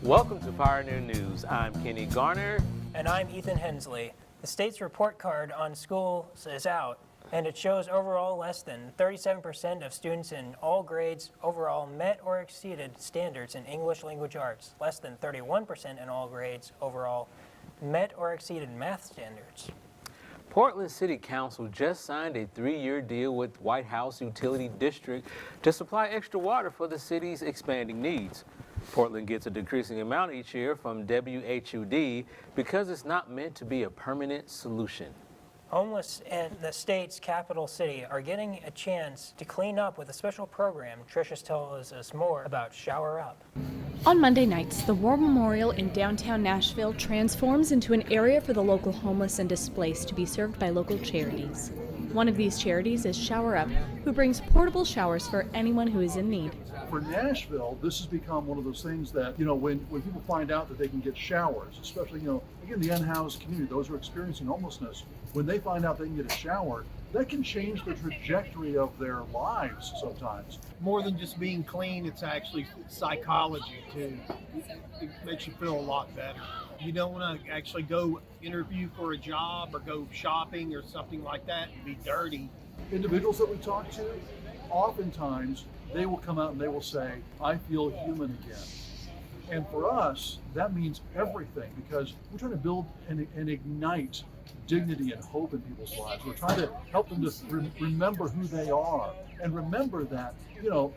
Welcome to Pioneer News. I'm Kenny Garner. And I'm Ethan Henslee. The state's report card on schools is out, and it shows overall less than 37% of students in all grades overall met or exceeded standards in English language arts. Less than 31% in all grades overall met or exceeded math standards. Portland City Council just signed a 3-year deal with White House Utility District to supply extra water for the city's expanding needs. Portland gets a decreasing amount each year from WHUD because it's not meant to be a permanent solution. Homeless in the state's capital city are getting a chance to clean up with a special program. Tricia tells us more about Shower Up. On Monday nights, the War Memorial in downtown Nashville transforms into an area for the local homeless and displaced to be served by local charities. One of these charities is Shower Up, who brings portable showers for anyone who is in need. For Nashville, this has become one of those things that, when people find out that they can get showers, especially, again, the unhoused community, those who are experiencing homelessness, when they find out they can get a shower, that can change the trajectory of their lives sometimes. More than just being clean, it's actually psychology too. It makes you feel a lot better. You don't want to actually go interview for a job or go shopping or something like that and be dirty. Individuals that we talk to, oftentimes they will come out and they will say, I feel human again. And for us, that means everything, because we're trying to build and ignite dignity and hope in people's lives. We're trying to help them to remember who they are and remember that,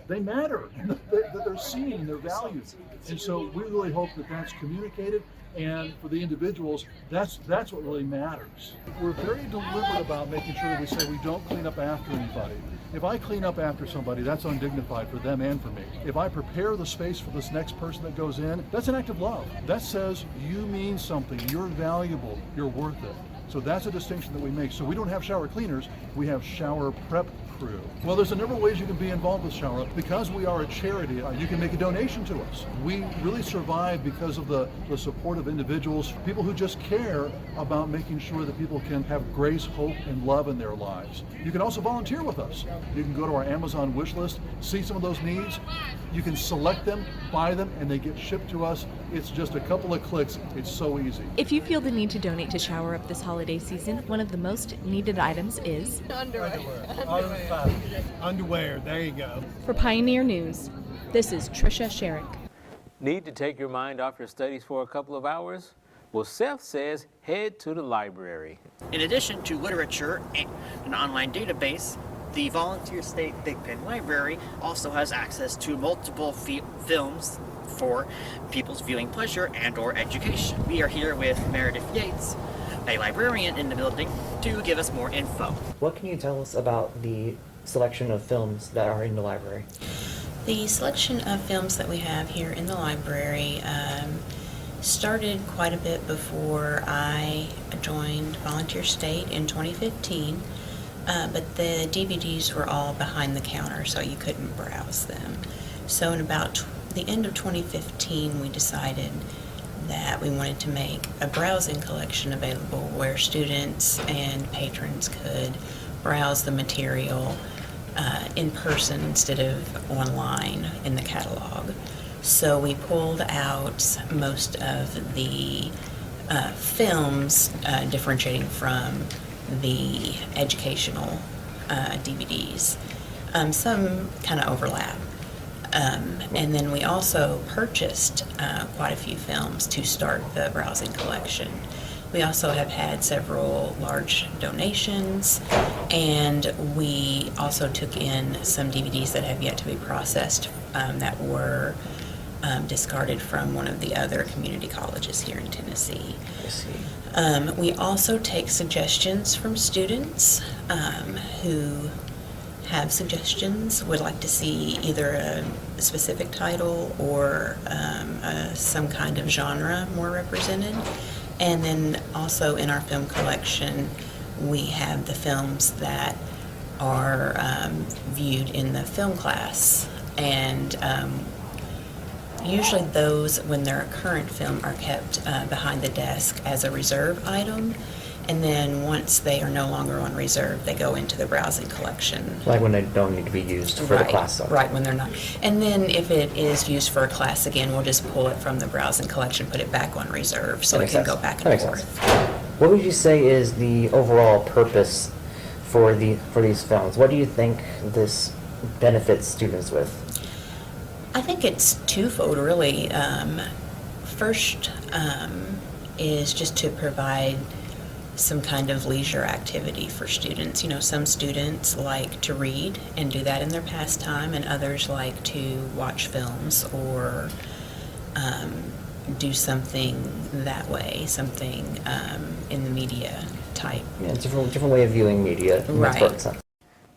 they matter, that they're seen and they're valued. And so we really hope that that's communicated. And for the individuals, that's what really matters. We're very deliberate about making sure that we say we don't clean up after anybody. If I clean up after somebody, that's undignified for them and for me. If I prepare the space for this next person that goes in, that's an act of love. That says you mean something, you're valuable, you're worth it. So that's a distinction that we make. So we don't have shower cleaners, we have shower prep crew. Well, there's a number of ways you can be involved with Shower Up. Because we are a charity, you can make a donation to us. We really survive because of the support of individuals, people who just care about making sure that people can have grace, hope, and love in their lives. You can also volunteer with us. You can go to our Amazon wish list, see some of those needs. You can select them, buy them, and they get shipped to us. It's just a couple of clicks. It's so easy. If you feel the need to donate to Shower Up this holiday season, one of the most needed items is Underwear, there you go. For Pioneer News, this is Tricia Sherrick. Need to take your mind off your studies for a couple of hours? Well, Seth says head to the library. In addition to literature and an online database, the Volunteer State Big Pen Library also has access to multiple films for people's viewing pleasure and or education. We are here with Meredith Yates, a librarian in the building, to give us more info. What can you tell us about the selection of films that are in the library? The selection of films that we have here in the library started quite a bit before I joined Volunteer State in 2015, but the DVDs were all behind the counter, so you couldn't browse them. So in about the end of 2015, we decided that we wanted to make a browsing collection available where students and patrons could browse the material in person instead of online in the catalog. So we pulled out most of the films differentiating from the educational DVDs. Some kind of overlap. And then we also purchased quite a few films to start the browsing collection. We also have had several large donations, and we also took in some DVDs that have yet to be processed that were discarded from one of the other community colleges here in Tennessee. I see. We also take suggestions from students who have suggestions, would like to see either a specific title or some kind of genre more represented. And then also in our film collection, we have the films that are viewed in the film class. And usually those, when they're a current film, are kept behind the desk as a reserve item. And then once they are no longer on reserve, they go into the browsing collection. Like when they don't need to be used for the class. Right, when they're not. And then if it is used for a class again, we'll just pull it from the browsing collection, put it back on reserve, so it can go back and forth. What would you say is the overall purpose for these films? What do you think this benefits students with? I think it's twofold, really. First is just to provide some kind of leisure activity for students. You know, some students like to read and do that in their pastime, and others like to watch films or do something that way, something in the media type. Yeah, different way of viewing media. Right.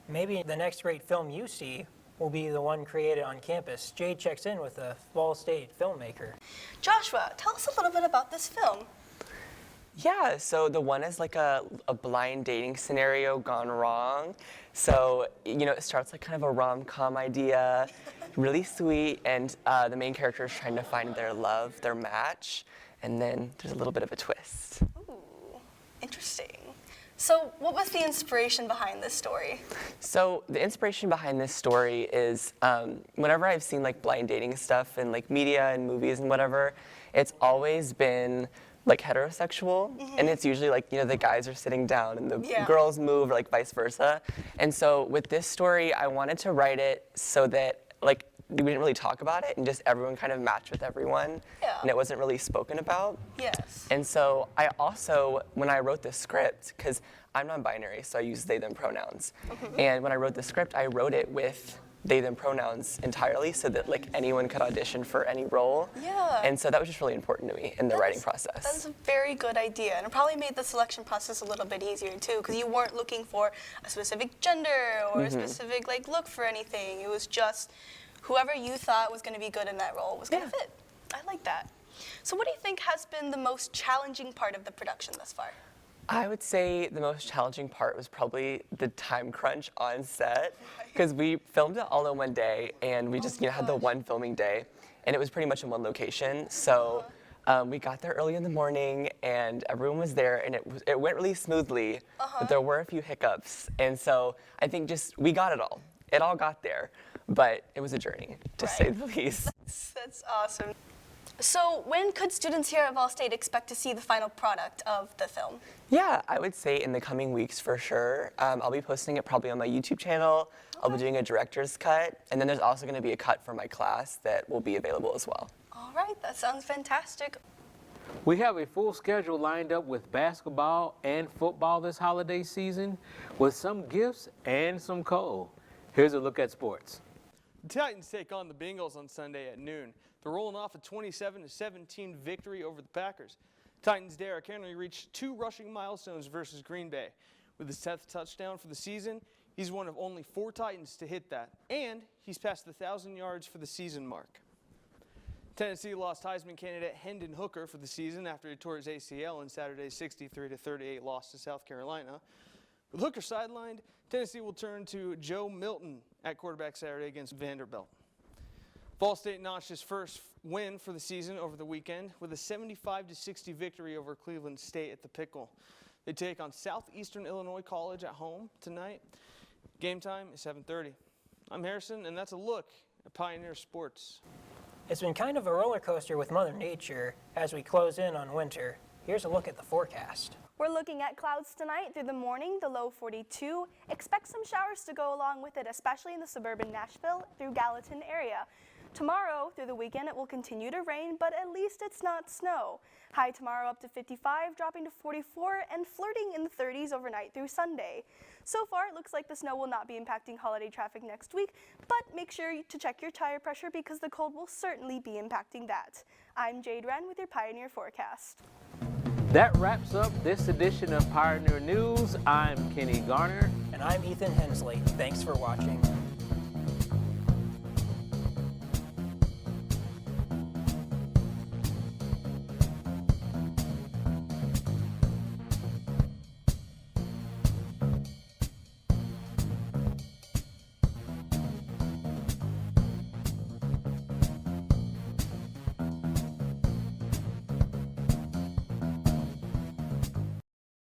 Maybe the next great film you see will be the one created on campus. Jade checks in with a Fall State filmmaker. Joshua, tell us a little bit about this film. Yeah, so the one is like a blind dating scenario gone wrong. So, you know, it starts like kind of a rom-com idea, really sweet, and the main character is trying to find their love, their match, and then there's a little bit of a twist. Ooh, interesting. So what was the inspiration behind this story? So the inspiration behind this story is whenever I've seen like blind dating stuff in like media and movies and whatever, it's always been like heterosexual, and it's usually like, you know, the guys are sitting down and the girls move, or like vice versa. And so with this story, I wanted to write it so that like we didn't really talk about it and just everyone kind of matched with everyone, and it wasn't really spoken about. Yes. And so I also, when I wrote the script, because I'm non-binary, so I use they, them pronouns, and when I wrote the script, I wrote it with they, them pronouns entirely, so that like anyone could audition for any role. Yeah. And so that was just really important to me in the writing process. That is a very good idea, and it probably made the selection process a little bit easier too, because you weren't looking for a specific gender or a specific like look for anything. It was just whoever you thought was going to be good in that role was going to fit. I like that. So what do you think has been the most challenging part of the production thus far? I would say the most challenging part was probably the time crunch on set, because we filmed it all in one day, and we just had the one filming day, and it was pretty much in one location. So we got there early in the morning, and everyone was there, and it went really smoothly, but there were a few hiccups, and so I think just we got it all. It all got there, but it was a journey, to say the least. That's awesome. So when could students here at Vol State expect to see the final product of the film? Yeah, I would say in the coming weeks for sure. I'll be posting it probably on my YouTube channel. I'll be doing a director's cut, and then there's also going to be a cut for my class that will be available as well. All right, that sounds fantastic. We have a full schedule lined up with basketball and football this holiday season, with some gifts and some cold. Here's a look at sports. The Titans take on the Bengals on Sunday at noon. They're rolling off a 27-17 victory over the Packers. Titans' Derrick Henry reached 2 rushing milestones versus Green Bay. With his 10th touchdown for the season, he's one of only 4 Titans to hit that, and he's passed the 1,000 yards for the season mark. Tennessee lost Heisman candidate Hendon Hooker for the season after he tore his ACL in Saturday's 63-38 loss to South Carolina. With Hooker sidelined, Tennessee will turn to Joe Milton at quarterback Saturday against Vanderbilt. Fall State notched his first win for the season over the weekend with a 75-60 victory over Cleveland State at the Pickle. They take on Southeastern Illinois College at home tonight. Game time is 7:30. I'm Harrison, and that's a look at Pioneer Sports. It's been kind of a roller coaster with Mother Nature as we close in on winter. Here's a look at the forecast. We're looking at clouds tonight through the morning, the low 42. Expect some showers to go along with it, especially in the suburban Nashville through Gallatin area. Tomorrow, through the weekend, it will continue to rain, but at least it's not snow. High tomorrow up to 55, dropping to 44, and flirting in the 30s overnight through Sunday. So far, it looks like the snow will not be impacting holiday traffic next week, but make sure to check your tire pressure because the cold will certainly be impacting that. I'm Jade Wren with your Pioneer Forecast. That wraps up this edition of Pioneer News. I'm Kenny Garner. And I'm Ethan Henslee. Thanks for watching.